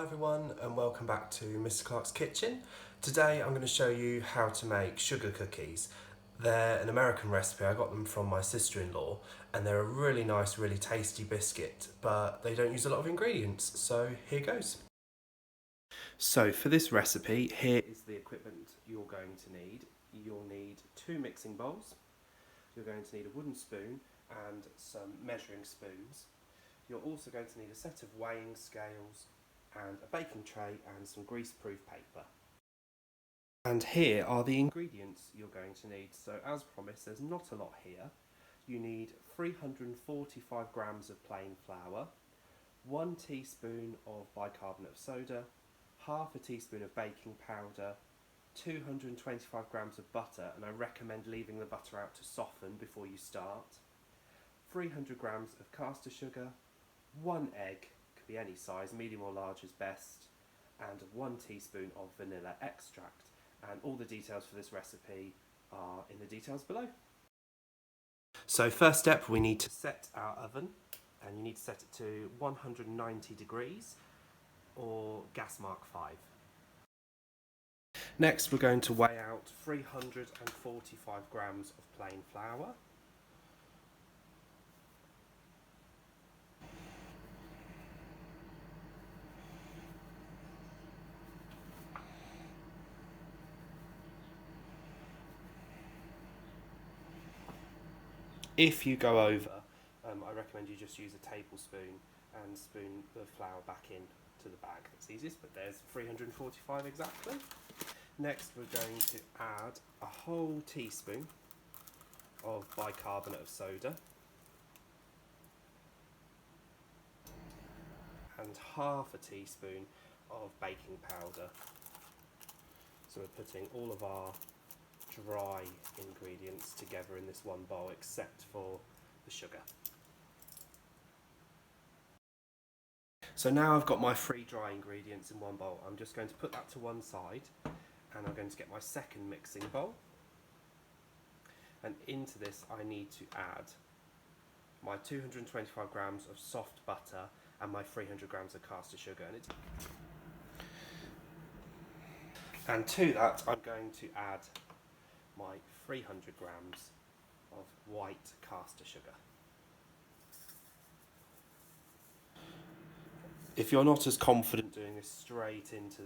everyone and welcome back to Mr. Clarke's Kitchen. Today I'm going to show you how to make sugar cookies. They're an American recipe. I got them from my sister-in-law and they're a really nice, really tasty biscuit, but they don't use a lot of ingredients, so here goes. So for this recipe, here is the equipment you're going to need. You'll need 2 mixing bowls, you're going to need a wooden spoon and some measuring spoons. You're also going to need a set of weighing scales and a baking tray and some greaseproof paper. And here are the ingredients you're going to need. So as promised, there's not a lot here. You need 345 grams of plain flour, 1 teaspoon of bicarbonate of soda, half a teaspoon of baking powder, 225 grams of butter, and I recommend leaving the butter out to soften before you start, 300 grams of caster sugar, 1 egg, could be any size, medium or large is best, and 1 teaspoon of vanilla extract. And all the details for this recipe are in the details below. So first step, we need to set our oven, and you need to set it to 190 degrees or gas mark 5. Next we're going to weigh out 345 grams of plain flour. If you go over, I recommend you just use a tablespoon and spoon the flour back in to the bag. That's easiest, but there's 345 exactly. Next we're going to add a whole teaspoon of bicarbonate of soda and half a teaspoon of baking powder. So we're putting all of our dry ingredients together in this one bowl except for the sugar. So now I've got my 3 dry ingredients in one bowl. I'm just going to put that to one side and I'm going to get my second mixing bowl, and into this I need to add my 225 grams of soft butter and my 300 grams of caster sugar, and to that I'm going to add my 300 grams of white caster sugar. If you're not as confident doing this straight into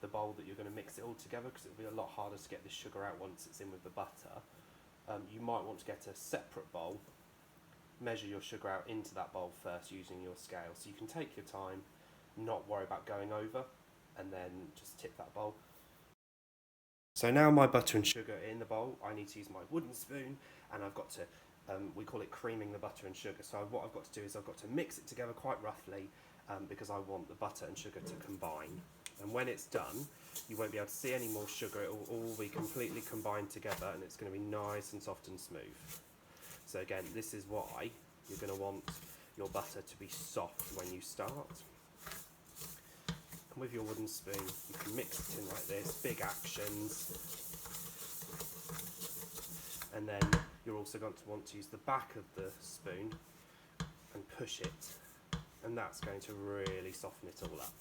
the bowl that you're going to mix it all together, because it'll be a lot harder to get the sugar out once it's in with the butter, you might want to get a separate bowl, measure your sugar out into that bowl first using your scale, so you can take your time, not worry about going over, and then just tip that bowl. So now my butter and sugar are in the bowl, I need to use my wooden spoon, and I've got to, we call it creaming the butter and sugar, so what I've got to do is I've got to mix it together quite roughly, because I want the butter and sugar to combine. And when it's done, you won't be able to see any more sugar, it will all be completely combined together and it's going to be nice and soft and smooth. So again, this is why you're going to want your butter to be soft when you start. And with your wooden spoon, you can mix it in like this, big actions. And then you're also going to want to use the back of the spoon and push it, and that's going to really soften it all up.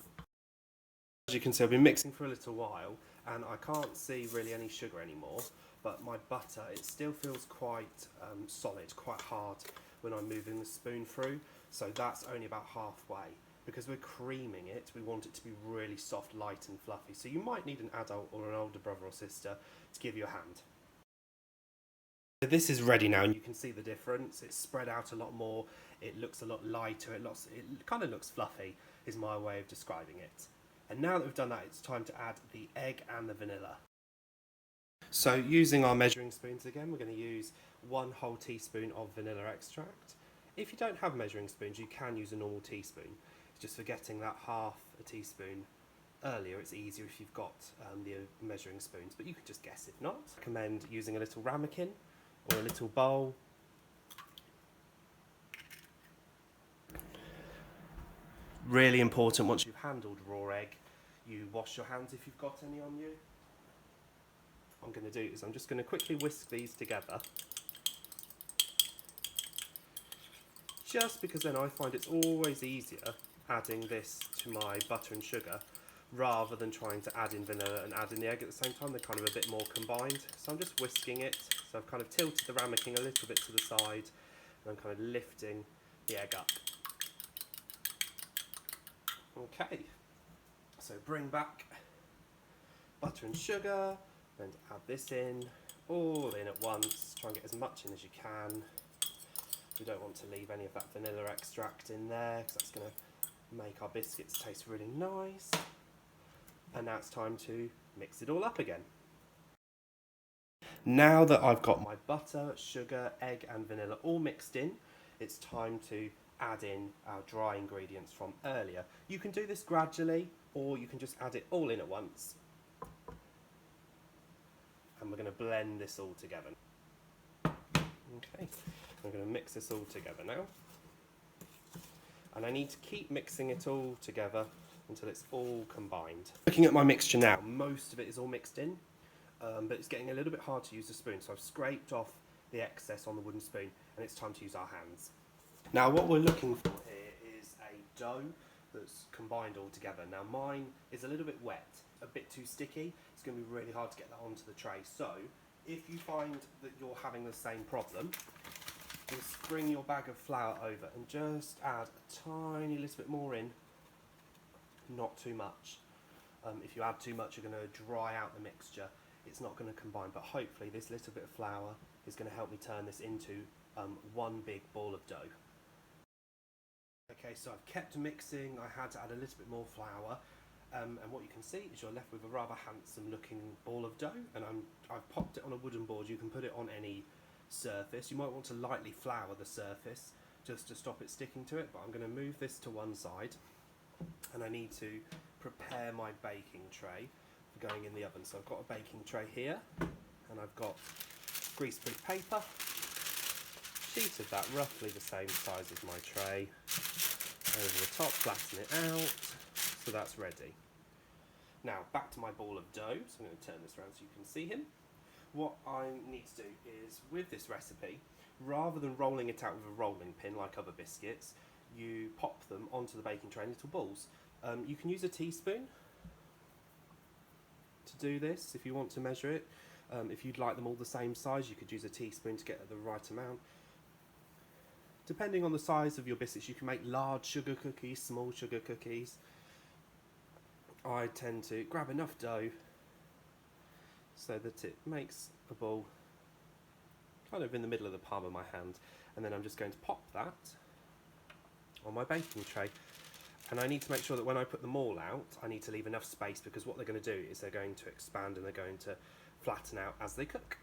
As you can see, I've been mixing for a little while and I can't see really any sugar anymore, but my butter, it still feels quite solid, quite hard when I'm moving the spoon through, so that's only about halfway. Because we're creaming it, we want it to be really soft, light and fluffy, so you might need an adult or an older brother or sister to give you a hand. So this is ready now and you can see the difference. It's spread out a lot more, it looks a lot lighter, it kind of looks fluffy is my way of describing it. And now that we've done that, it's time to add the egg and the vanilla. So using our measuring spoons again, we're going to use 1 whole teaspoon of vanilla extract. If you don't have measuring spoons, you can use a normal teaspoon. It's just forgetting that half a teaspoon earlier. It's easier if you've got the measuring spoons, but you can just guess if not. I recommend using a little ramekin or a little bowl. Really important, once you've handled raw egg, you wash your hands if you've got any on you. What I'm going to do is I'm just going to quickly whisk these together, just because then I find it's always easier adding this to my butter and sugar rather than trying to add in vanilla and add in the egg at the same time. They're kind of a bit more combined. So I'm just whisking it. So I've kind of tilted the ramekin a little bit to the side and I'm kind of lifting the egg up. Okay, so bring back butter and sugar, then add this in, all in at once. Try and get as much in as you can. We don't want to leave any of that vanilla extract in there because that's going to make our biscuits taste really nice. And now it's time to mix it all up again. Now that I've got my butter, sugar, egg and vanilla all mixed in, it's time to add in our dry ingredients from earlier. You can do this gradually or you can just add it all in at once. And we're going to blend this all together. Okay, I'm going to mix this all together now. And I need to keep mixing it all together until it's all combined. Looking at my mixture now, most of it is all mixed in, but it's getting a little bit hard to use the spoon, so I've scraped off the excess on the wooden spoon and it's time to use our hands. Now what we're looking for here is a dough that's combined all together. Now mine is a little bit wet, a bit too sticky. It's going to be really hard to get that onto the tray. So if you find that you're having the same problem, just bring your bag of flour over and just add a tiny little bit more in, not too much. If you add too much, you're going to dry out the mixture. It's not going to combine, but hopefully this little bit of flour is going to help me turn this into one big ball of dough. Okay, so I've kept mixing. I had to add a little bit more flour. And what you can see is you're left with a rather handsome looking ball of dough, and I've popped it on a wooden board. You can put it on any surface. You might want to lightly flour the surface just to stop it sticking to it, but I'm going to move this to one side and I need to prepare my baking tray for going in the oven. So I've got a baking tray here and I've got greaseproof paper, sheet of that roughly the same size as my tray, over the top, flatten it out, so that's ready. Now back to my ball of dough, so I'm going to turn this around so you can see him. What I need to do is, with this recipe, rather than rolling it out with a rolling pin like other biscuits, you pop them onto the baking tray in little balls. You can use a teaspoon to do this if you want to measure it. If you'd like them all the same size, you could use a teaspoon to get the right amount. Depending on the size of your biscuits, you can make large sugar cookies, small sugar cookies. I tend to grab enough dough so that it makes a ball kind of in the middle of the palm of my hand, and then I'm just going to pop that on my baking tray. And I need to make sure that when I put them all out, I need to leave enough space, because what they're going to do is they're going to expand and they're going to flatten out as they cook.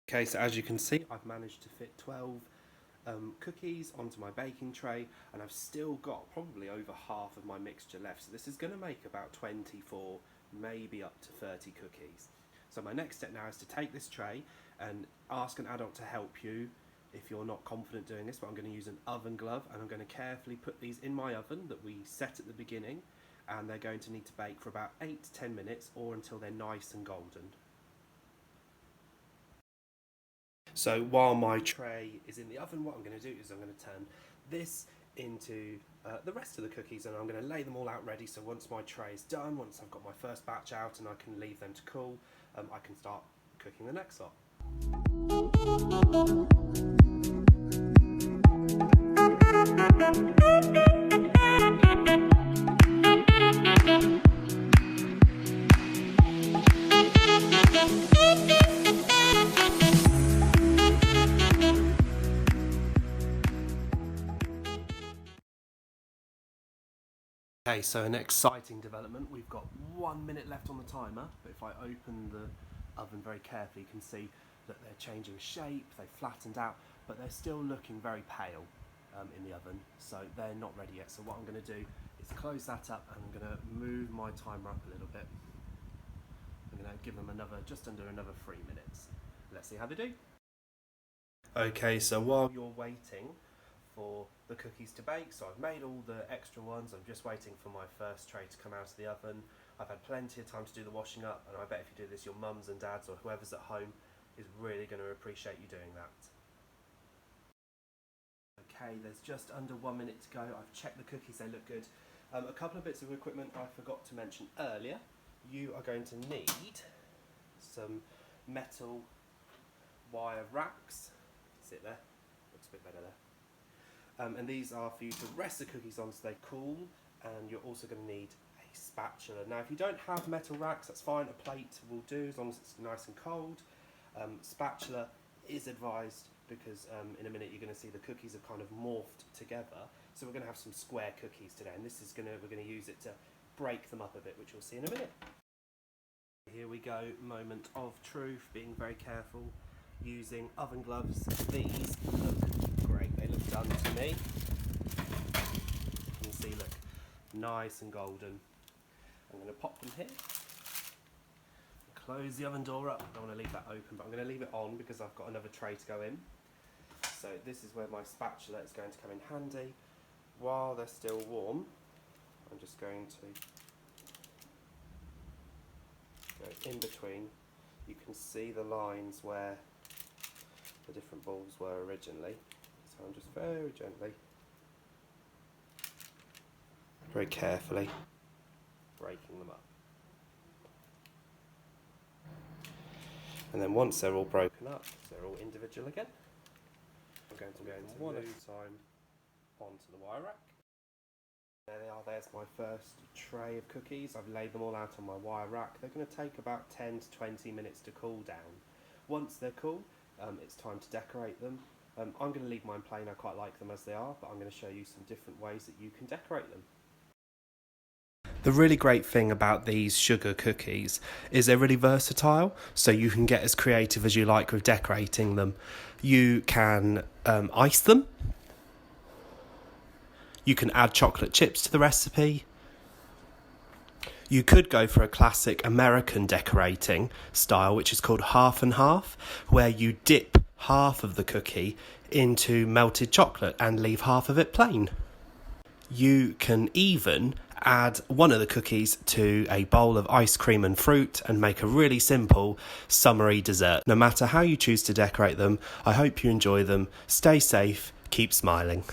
Okay, so as you can see, I've managed to fit 12 cookies onto my baking tray, and I've still got probably over half of my mixture left. So this is going to make about 24, maybe up to 30 cookies. So my next step now is to take this tray and ask an adult to help you if you're not confident doing this, but I'm going to use an oven glove and I'm going to carefully put these in my oven that we set at the beginning, and they're going to need to bake for about 8 to 10 minutes or until they're nice and golden. So while my tray is in the oven, what I'm going to do is I'm going to turn this into the rest of the cookies, and I'm going to lay them all out ready, so once my tray is done, once I've got my first batch out and I can leave them to cool, I can start cooking the next lot. Okay, so an exciting development. We've got 1 minute left on the timer, but if I open the oven very carefully, you can see that they're changing shape, they've flattened out, but they're still looking very pale in the oven, so they're not ready yet. So what I'm going to do is close that up, and I'm going to move my timer up a little bit. I'm going to give them just under another 3 minutes. Let's see how they do. Okay, so while you're waiting for the cookies to bake. So I've made all the extra ones. I'm just waiting for my first tray to come out of the oven. I've had plenty of time to do the washing up, and I bet if you do this, your mums and dads or whoever's at home is really going to appreciate you doing that. Okay, there's just under 1 minute to go. I've checked the cookies, they look good. A couple of bits of equipment I forgot to mention earlier. You are going to need some metal wire racks. See it there? Looks a bit better there. And these are for you to rest the cookies on so they cool, and you're also going to need a spatula. Now if you don't have metal racks, that's fine, a plate will do as long as it's nice and cold. Spatula is advised because in a minute you're going to see the cookies have kind of morphed together. So we're going to have some square cookies today, and we're going to use it to break them up a bit, which you'll see in a minute. Here we go, moment of truth, being very careful, using oven gloves. These look great, they look done to me. You can see, look, nice and golden. I'm going to pop them here. Close the oven door up. I don't want to leave that open, but I'm going to leave it on because I've got another tray to go in. So this is where my spatula is going to come in handy. While they're still warm, I'm just going to go in between. You can see the lines where the different balls were originally. So I'm just very gently, very carefully breaking them up. And then once they're all broken up, they're all individual again, I'm going to go into one at a time onto the wire rack. There they are, there's my first tray of cookies. I've laid them all out on my wire rack. They're going to take about 10 to 20 minutes to cool down. Once they're cool, it's time to decorate them. I'm going to leave mine plain, I quite like them as they are, but I'm going to show you some different ways that you can decorate them. The really great thing about these sugar cookies is they're really versatile, so you can get as creative as you like with decorating them. You can ice them. You can add chocolate chips to the recipe. You could go for a classic American decorating style, which is called half and half, where you dip half of the cookie into melted chocolate and leave half of it plain. You can even add one of the cookies to a bowl of ice cream and fruit and make a really simple summery dessert. No matter how you choose to decorate them, I hope you enjoy them. Stay safe, keep smiling.